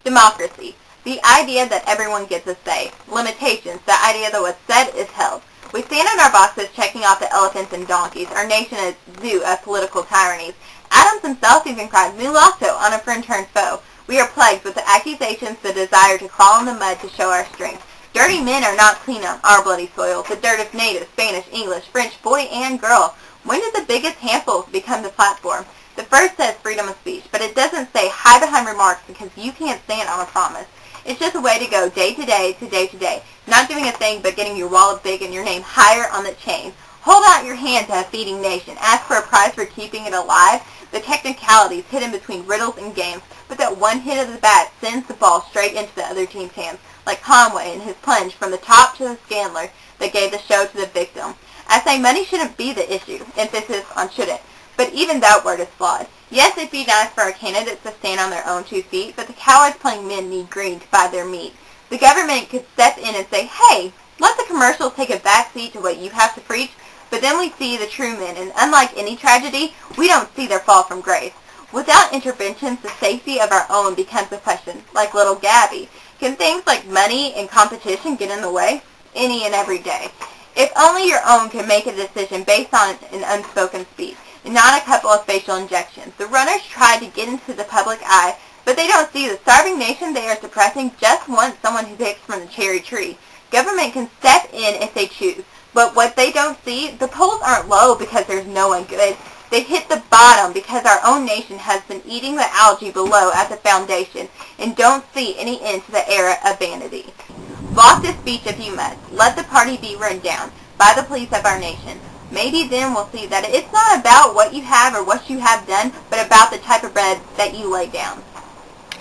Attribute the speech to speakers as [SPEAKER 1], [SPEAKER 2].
[SPEAKER 1] Democracy. The idea that everyone gets a say. Limitations. The idea that what's said is held. We stand in our boxes checking off the elephants and donkeys, our nation a zoo of political tyrannies. Adams himself even cried mulatto on a friend-turned foe. We are plagued with the accusations, the desire to crawl in the mud to show our strength. Dirty men are not clean on our bloody soil. The dirt of native, Spanish, English, French, boy and girl. When did the biggest handfuls become the platform? The first says freedom of speech, but it doesn't say hide behind remarks because you can't stand on a promise. It's just a way to go day to day to day to day, not doing a thing but getting your wallet big and your name higher on the chain. Hold out your hand to a feeding nation. Ask for a prize for keeping it alive. The technicalities hidden between riddles and games, but that one hit of the bat sends the ball straight into the other team's hands, like Conway in his plunge from the top to the Scandler that gave the show to the victim. I say money shouldn't be the issue, emphasis on shouldn't, but even that word is flawed. Yes, it'd be nice for our candidates to stand on their own 2 feet, but the cowards playing men need green to buy their meat. The government could step in and say, hey, let the commercials take a backseat to what you have to preach, but then we see the true men, and unlike any tragedy, we don't see their fall from grace. Without interventions, the safety of our own becomes a question, like little Gabby. Can things like money and competition get in the way? Any and every day. If only your own can make a decision based on an unspoken speech, and not a couple of facial injections. The runners try to get into the public eye, but they don't see the starving nation they are suppressing just wants someone who picks from the cherry tree. Government can step in if they choose, but what they don't see, the polls aren't low because there's no one good. They've hit the bottom because our own nation has been eating the algae below as a foundation and don't see any end to the era of vanity. Block the speech if you must. Let the party be run down by the police of our nation. Maybe then we'll see that it's not about what you have or what you have done, but about the type of bread that you lay down.